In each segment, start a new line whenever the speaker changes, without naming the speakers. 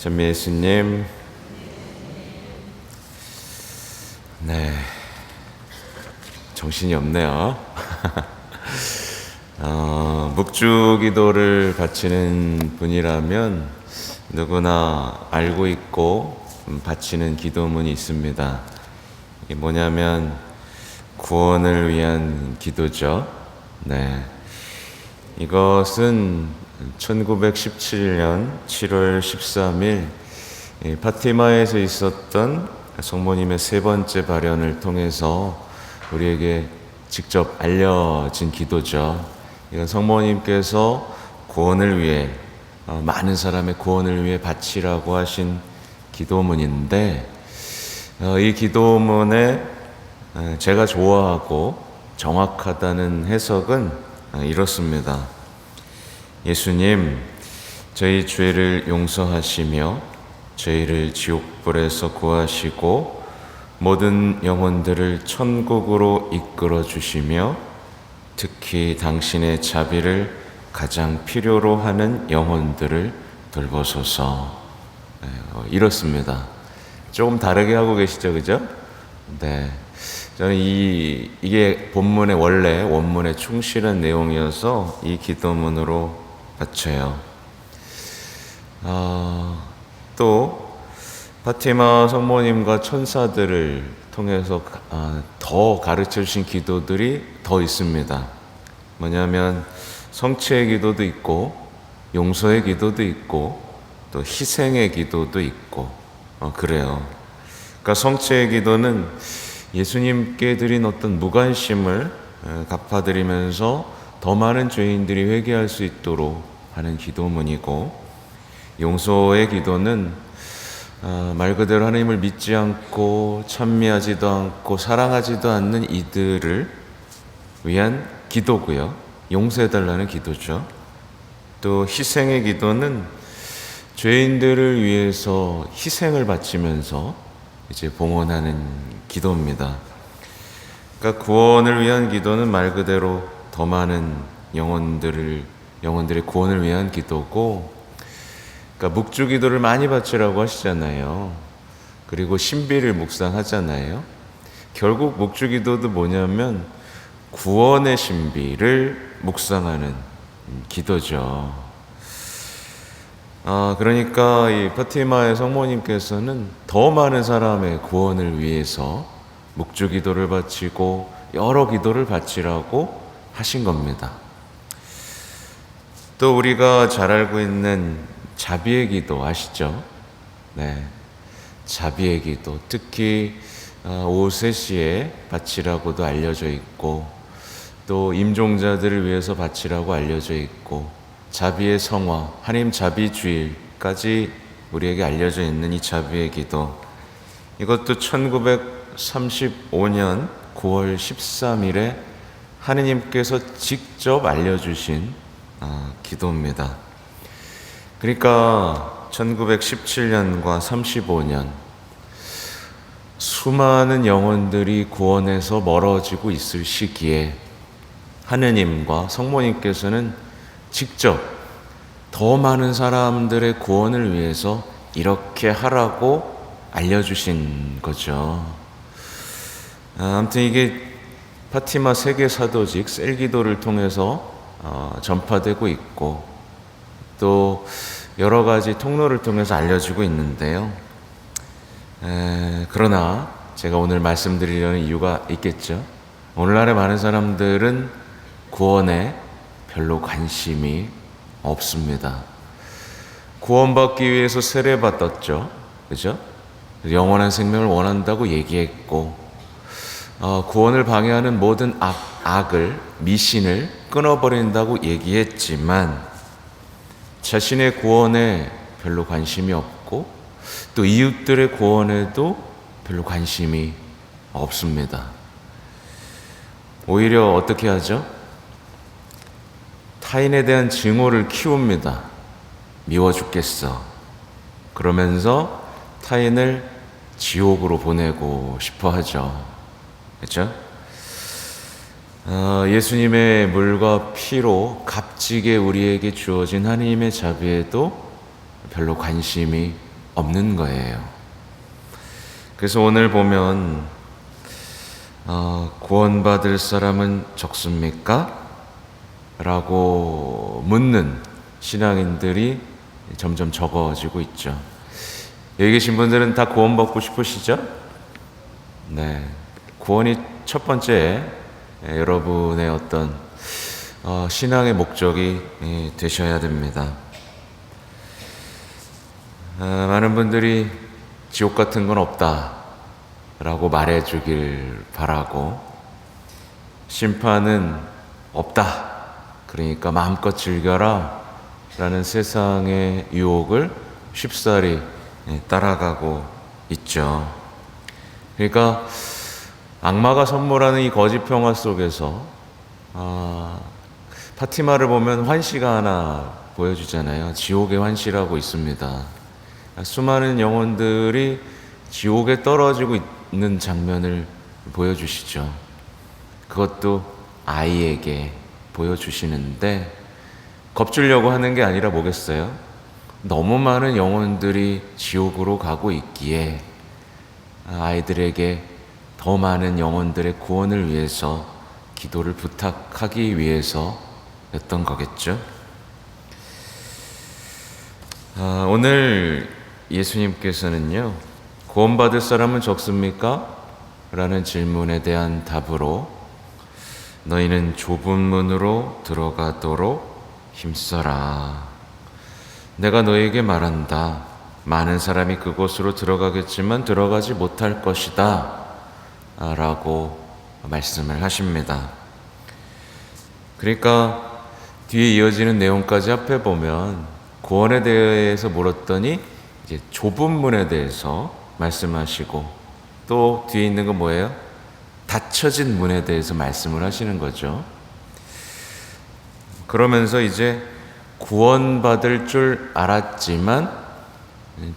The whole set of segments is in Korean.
전미 예수님, 네, 정신이 없네요. 묵주 기도를 바치는 분이라면 누구나 알고 있고 바치는 기도문이 있습니다. 이게 뭐냐면 구원을 위한 기도죠. 네, 이것은 1917년 7월 13일 파티마에서 있었던 성모님의 세 번째 발연을 통해서 우리에게 직접 알려진 기도죠. 이건 성모님께서 구원을 위해, 많은 사람의 구원을 위해 바치라고 하신 기도문인데, 이 기도문에 제가 좋아하고 정확하다는 해석은 이렇습니다. 예수님, 저희 죄를 용서하시며 저희를 지옥불에서 구하시고 모든 영혼들을 천국으로 이끌어 주시며 특히 당신의 자비를 가장 필요로 하는 영혼들을 돌보소서. 이렇습니다. 조금 다르게 하고 계시죠, 그죠? 네. 저는 이게 본문의 원래 원문에 충실한 내용이어서 이 기도문으로 바쳐요. 또 파티마 성모님과 천사들을 통해서 더 가르쳐 주신 기도들이 더 있습니다. 뭐냐면 성취의 기도도 있고 용서의 기도도 있고 또 희생의 기도도 있고 그래요. 그러니까 성취의 기도는 예수님께 드린 어떤 무관심을 갚아드리면서 더 많은 죄인들이 회개할 수 있도록 하는 기도문이고, 용서의 기도는 말 그대로 하나님을 믿지 않고 찬미하지도 않고 사랑하지도 않는 이들을 위한 기도고요. 용서해달라는 기도죠. 또 희생의 기도는 죄인들을 위해서 희생을 바치면서 이제 봉헌하는 기도입니다. 그러니까 구원을 위한 기도는 말 그대로 더 많은 영혼들의 구원을 위한 기도고, 그러니까 묵주 기도를 많이 바치라고 하시잖아요. 그리고 신비를 묵상하잖아요. 결국 묵주 기도도 뭐냐면 구원의 신비를 묵상하는 기도죠. 그러니까 이 파티마의 성모님께서는 더 많은 사람의 구원을 위해서 묵주 기도를 바치고 여러 기도를 바치라고 하신 겁니다. 또 우리가 잘 알고 있는 자비의 기도 아시죠? 네, 자비의 기도, 특히 오후 3시에 바치라고도 알려져 있고 또 임종자들을 위해서 바치라고 알려져 있고 자비의 성화, 하나님 자비 주일까지 우리에게 알려져 있는 이 자비의 기도, 이것도 1935년 9월 13일에 하느님께서 직접 알려주신 기도입니다. 그러니까 1917년과 35년 수많은 영혼들이 구원에서 멀어지고 있을 시기에 하느님과 성모님께서는 직접 더 많은 사람들의 구원을 위해서 이렇게 하라고 알려주신 거죠. 아무튼 이게 파티마 세계 사도직 셀기도를 통해서 전파되고 있고 또 여러 가지 통로를 통해서 알려지고 있는데요. 그러나 제가 오늘 말씀드리려는 이유가 있겠죠. 오늘날의 많은 사람들은 구원에 별로 관심이 없습니다. 구원받기 위해서 세례받았죠. 그죠? 영원한 생명을 원한다고 얘기했고, 구원을 방해하는 모든 악을, 미신을 끊어버린다고 얘기했지만, 자신의 구원에 별로 관심이 없고, 또 이웃들의 구원에도 별로 관심이 없습니다. 오히려 어떻게 하죠? 타인에 대한 증오를 키웁니다. 미워 죽겠어. 그러면서 타인을 지옥으로 보내고 싶어 하죠. 그렇죠? 예수님의 물과 피로 값지게 우리에게 주어진 하나님의 자비에도 별로 관심이 없는 거예요. 그래서 오늘 보면 구원받을 사람은 적습니까? 라고 묻는 신앙인들이 점점 적어지고 있죠. 여기 계신 분들은 다 구원받고 싶으시죠? 네. 구원이 첫 번째 여러분의 어떤 신앙의 목적이 되셔야 됩니다. 많은 분들이 지옥 같은 건 없다 라고 말해주길 바라고, 심판은 없다, 그러니까 마음껏 즐겨라 라는 세상의 유혹을 쉽사리 따라가고 있죠. 그러니까 악마가 선물하는 이 거짓 평화 속에서 파티마를 보면 환시가 하나 보여주잖아요. 지옥의 환시라고 있습니다. 수많은 영혼들이 지옥에 떨어지고 있는 장면을 보여주시죠. 그것도 아이에게 보여주시는데, 겁주려고 하는 게 아니라 뭐겠어요? 너무 많은 영혼들이 지옥으로 가고 있기에 아이들에게 더 많은 영혼들의 구원을 위해서 기도를 부탁하기 위해서였던 거겠죠. 오늘 예수님께서는요, 구원받을 사람은 적습니까? 라는 질문에 대한 답으로 너희는 좁은 문으로 들어가도록 힘써라. 내가 너희에게 말한다. 많은 사람이 그곳으로 들어가겠지만 들어가지 못할 것이다. 라고 말씀을 하십니다. 그러니까 뒤에 이어지는 내용까지 앞에 보면 구원에 대해서 물었더니 이제 좁은 문에 대해서 말씀하시고, 또 뒤에 있는 건 뭐예요? 닫혀진 문에 대해서 말씀을 하시는 거죠. 그러면서 이제 구원받을 줄 알았지만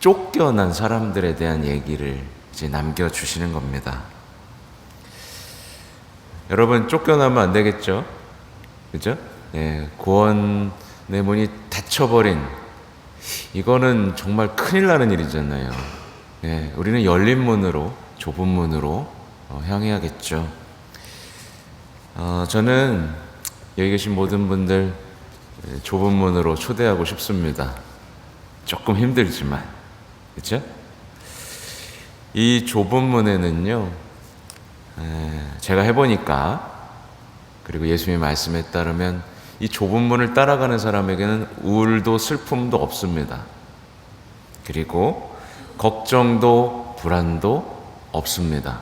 쫓겨난 사람들에 대한 얘기를 이제 남겨주시는 겁니다. 여러분, 쫓겨나면 안 되겠죠? 그죠? 예, 구원의 문이 닫혀버린, 이거는 정말 큰일 나는 일이잖아요. 예, 우리는 열린 문으로, 좁은 문으로 향해야겠죠. 저는 여기 계신 모든 분들 좁은 문으로 초대하고 싶습니다. 조금 힘들지만, 그렇죠? 이 좁은 문에는요, 제가 해보니까, 그리고 예수님의 말씀에 따르면 이 좁은 문을 따라가는 사람에게는 우울도 슬픔도 없습니다. 그리고 걱정도 불안도 없습니다.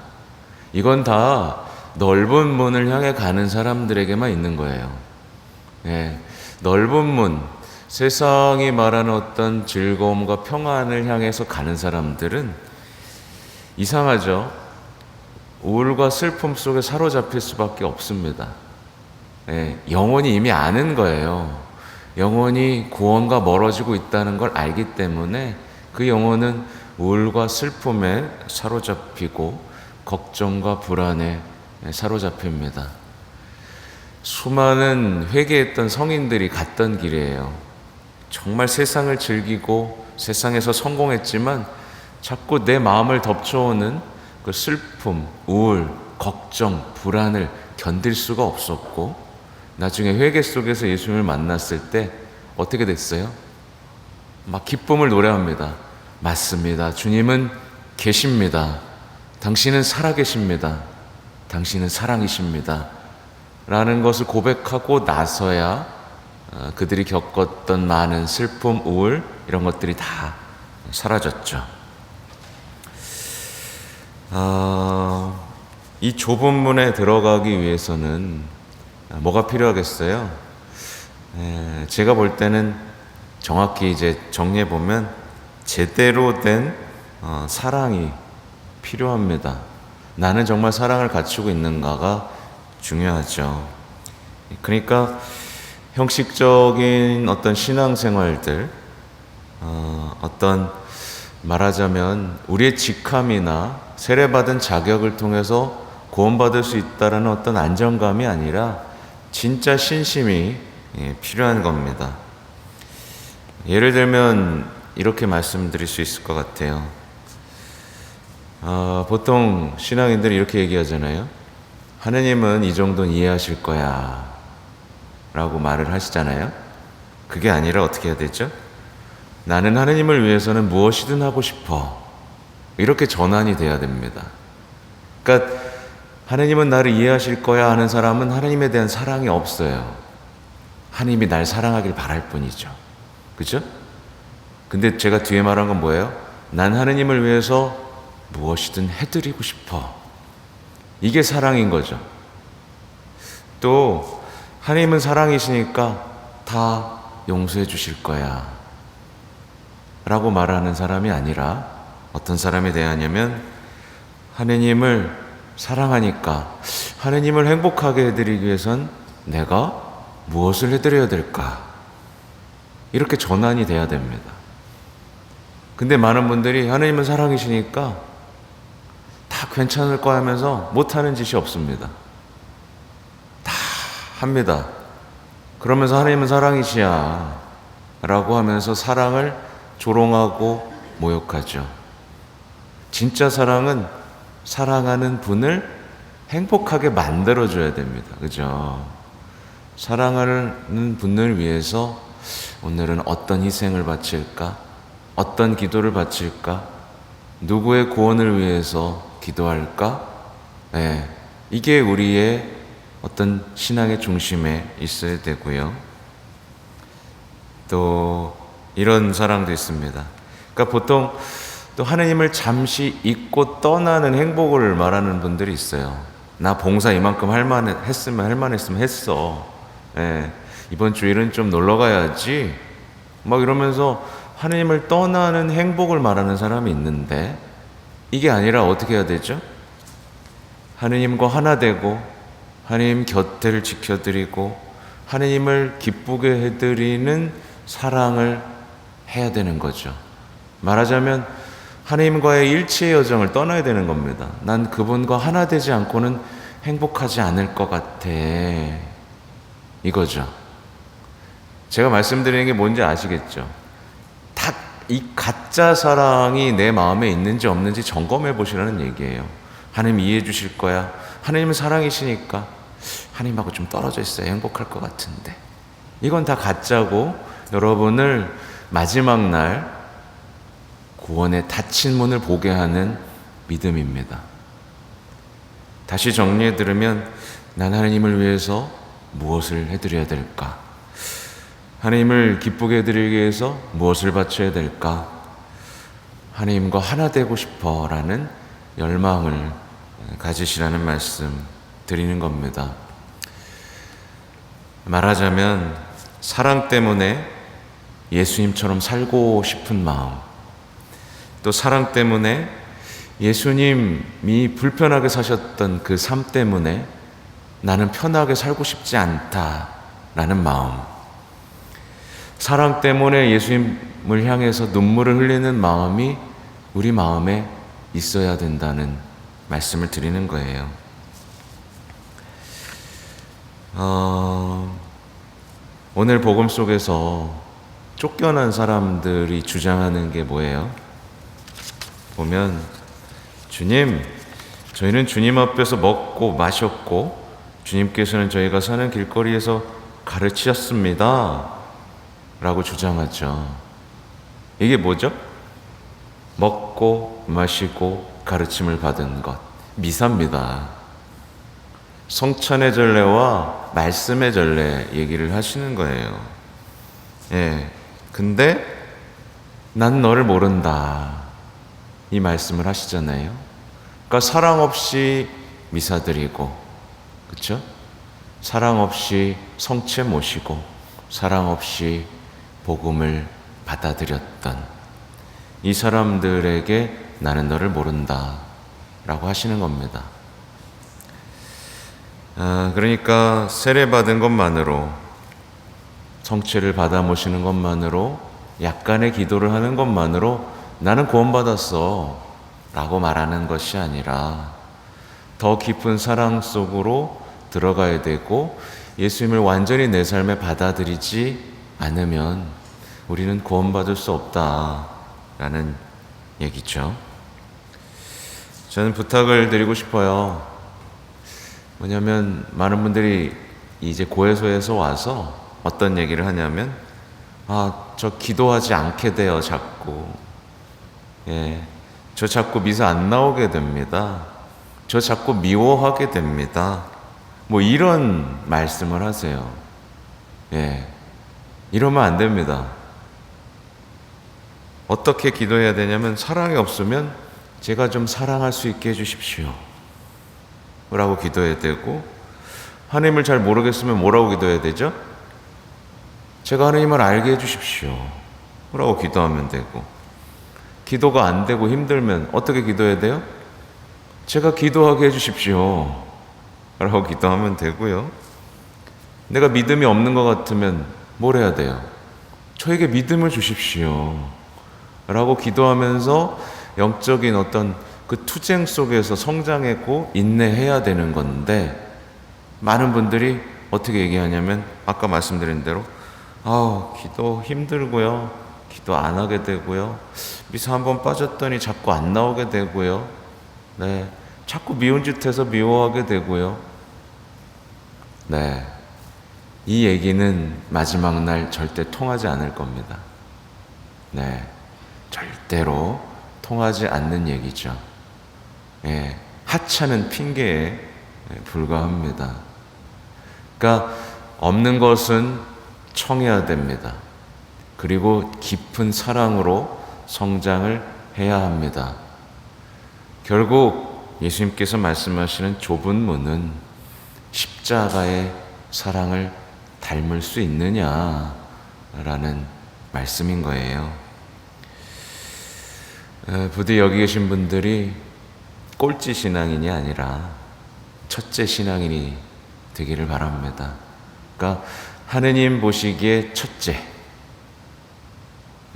이건 다 넓은 문을 향해 가는 사람들에게만 있는 거예요. 예, 넓은 문, 세상이 말하는 어떤 즐거움과 평안을 향해서 가는 사람들은 이상하죠. 우울과 슬픔 속에 사로잡힐 수밖에 없습니다. 예, 영혼이 이미 아는 거예요. 영혼이 구원과 멀어지고 있다는 걸 알기 때문에 그 영혼은 우울과 슬픔에 사로잡히고 걱정과 불안에 사로잡힙니다. 수많은 회개했던 성인들이 갔던 길이에요. 정말 세상을 즐기고 세상에서 성공했지만 자꾸 내 마음을 덮쳐오는 그 슬픔, 우울, 걱정, 불안을 견딜 수가 없었고, 나중에 회개 속에서 예수님을 만났을 때 어떻게 됐어요? 막 기쁨을 노래합니다. 맞습니다. 주님은 계십니다. 당신은 살아계십니다. 당신은 사랑이십니다. 라는 것을 고백하고 나서야 그들이 겪었던 많은 슬픔, 우울, 이런 것들이 다 사라졌죠. 이 좁은 문에 들어가기 위해서는 뭐가 필요하겠어요? 제가 볼 때는 정확히 이제 정리해 보면 제대로 된 사랑이 필요합니다. 나는 정말 사랑을 갖추고 있는가가 중요하죠. 그러니까 형식적인 어떤 신앙생활들, 어떤 말하자면 우리의 직함이나 세례받은 자격을 통해서 구원받을 수 있다는 어떤 안정감이 아니라 진짜 신심이 필요한 겁니다. 예를 들면 이렇게 말씀드릴 수 있을 것 같아요. 보통 신앙인들이 이렇게 얘기하잖아요. 하느님은 이 정도는 이해하실 거야 라고 말을 하시잖아요. 그게 아니라 어떻게 해야 되죠? 나는 하느님을 위해서는 무엇이든 하고 싶어. 이렇게 전환이 돼야 됩니다. 그러니까 하느님은 나를 이해하실 거야 하는 사람은 하느님에 대한 사랑이 없어요. 하느님이 날 사랑하길 바랄 뿐이죠. 그죠? 근데 제가 뒤에 말한 건 뭐예요? 난 하느님을 위해서 무엇이든 해드리고 싶어. 이게 사랑인 거죠. 또 하느님은 사랑이시니까 다 용서해 주실 거야 라고 말하는 사람이 아니라 어떤 사람에 대하냐면 하느님을 사랑하니까 하느님을 행복하게 해드리기 위해선 내가 무엇을 해드려야 될까? 이렇게 전환이 돼야 됩니다. 근데 많은 분들이 하느님은 사랑이시니까 다 괜찮을 거 하면서 못하는 짓이 없습니다. 다 합니다. 그러면서 하느님은 사랑이시야 라고 하면서 사랑을 조롱하고 모욕하죠. 진짜 사랑은 사랑하는 분을 행복하게 만들어줘야 됩니다. 그죠? 사랑하는 분을 위해서 오늘은 어떤 희생을 바칠까? 어떤 기도를 바칠까? 누구의 구원을 위해서 기도할까? 네, 이게 우리의 어떤 신앙의 중심에 있어야 되고요. 또 이런 사랑도 있습니다. 그러니까 보통 또 하느님을 잠시 잊고 떠나는 행복을 말하는 분들이 있어요. 나 봉사 이만큼 할만했으면 했어. 예, 이번 주일은 좀 놀러 가야지. 막 이러면서 하느님을 떠나는 행복을 말하는 사람이 있는데 이게 아니라 어떻게 해야 되죠? 하느님과 하나 되고 하느님 곁을 지켜드리고 하느님을 기쁘게 해드리는 사랑을 해야 되는 거죠. 말하자면 하느님과의 일치의 여정을 떠나야 되는 겁니다. 난 그분과 하나 되지 않고는 행복하지 않을 것 같아. 이거죠. 제가 말씀드리는 게 뭔지 아시겠죠? 다 이 가짜 사랑이 내 마음에 있는지 없는지 점검해 보시라는 얘기예요. 하느님 이해해 주실 거야. 하느님은 사랑이시니까 하느님하고 좀 떨어져 있어야 행복할 것 같은데. 이건 다 가짜고 여러분을 마지막 날 구원의 닫힌 문을 보게 하는 믿음입니다. 다시 정리해 들으면 난 하느님을 위해서 무엇을 해드려야 될까? 하느님을 기쁘게 해드리기 위해서 무엇을 바쳐야 될까? 하느님과 하나 되고 싶어 라는 열망을 가지시라는 말씀 드리는 겁니다. 말하자면 사랑 때문에 예수님처럼 살고 싶은 마음, 또 사랑 때문에 예수님이 불편하게 사셨던 그 삶 때문에 나는 편하게 살고 싶지 않다라는 마음, 사랑 때문에 예수님을 향해서 눈물을 흘리는 마음이 우리 마음에 있어야 된다는 말씀을 드리는 거예요. 오늘 복음 속에서 쫓겨난 사람들이 주장하는 게 뭐예요? 보면 주님, 저희는 주님 앞에서 먹고 마셨고 주님께서는 저희가 사는 길거리에서 가르치셨습니다 라고 주장하죠. 이게 뭐죠? 먹고 마시고 가르침을 받은 것, 미사입니다. 성찬의 전례와 말씀의 전례 얘기를 하시는 거예요. 예, 근데 난 너를 모른다 이 말씀을 하시잖아요. 그러니까 사랑 없이 미사 드리고, 그렇죠? 사랑 없이 성체 모시고 사랑 없이 복음을 받아들였던 이 사람들에게 나는 너를 모른다 라고 하시는 겁니다. 그러니까 세례받은 것만으로, 성체를 받아 모시는 것만으로, 약간의 기도를 하는 것만으로 나는 구원받았어 라고 말하는 것이 아니라 더 깊은 사랑 속으로 들어가야 되고 예수님을 완전히 내 삶에 받아들이지 않으면 우리는 구원받을 수 없다라는 얘기죠. 저는 부탁을 드리고 싶어요. 뭐냐면 많은 분들이 이제 고해소에서 와서 어떤 얘기를 하냐면 저 기도하지 않게 돼요, 자꾸. 예, 저 자꾸 미사 안 나오게 됩니다. 저 자꾸 미워하게 됩니다. 뭐 이런 말씀을 하세요. 예, 이러면 안 됩니다. 어떻게 기도해야 되냐면 사랑이 없으면 제가 좀 사랑할 수 있게 해주십시오 라고 기도해야 되고, 하나님을 잘 모르겠으면 뭐라고 기도해야 되죠? 제가 하나님을 알게 해주십시오 라고 기도하면 되고, 기도가 안 되고 힘들면 어떻게 기도해야 돼요? 제가 기도하게 해주십시오 라고 기도하면 되고요. 내가 믿음이 없는 것 같으면 뭘 해야 돼요? 저에게 믿음을 주십시오 라고 기도하면서 영적인 어떤 그 투쟁 속에서 성장했고 인내해야 되는 건데, 많은 분들이 어떻게 얘기하냐면 아까 말씀드린 대로 기도 힘들고요, 기도 안 하게 되고요, 미사 한번 빠졌더니 자꾸 안 나오게 되고요, 네, 자꾸 미운 짓 해서 미워하게 되고요. 네, 이 얘기는 마지막 날 절대 통하지 않을 겁니다. 네, 절대로 통하지 않는 얘기죠. 예, 하찮은 핑계에 불과합니다. 그러니까 없는 것은 청해야 됩니다. 그리고 깊은 사랑으로 성장을 해야 합니다. 결국 예수님께서 말씀하시는 좁은 문은 십자가의 사랑을 닮을 수 있느냐라는 말씀인 거예요. 부디 여기 계신 분들이 꼴찌 신앙인이 아니라 첫째 신앙인이 되기를 바랍니다. 그러니까 하느님 보시기에 첫째,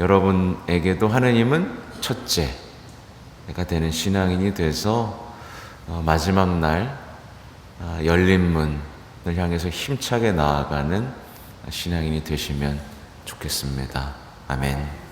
여러분에게도 하느님은 첫째가 되는 신앙인이 돼서 마지막 날 열린 문을 향해서 힘차게 나아가는 신앙인이 되시면 좋겠습니다. 아멘.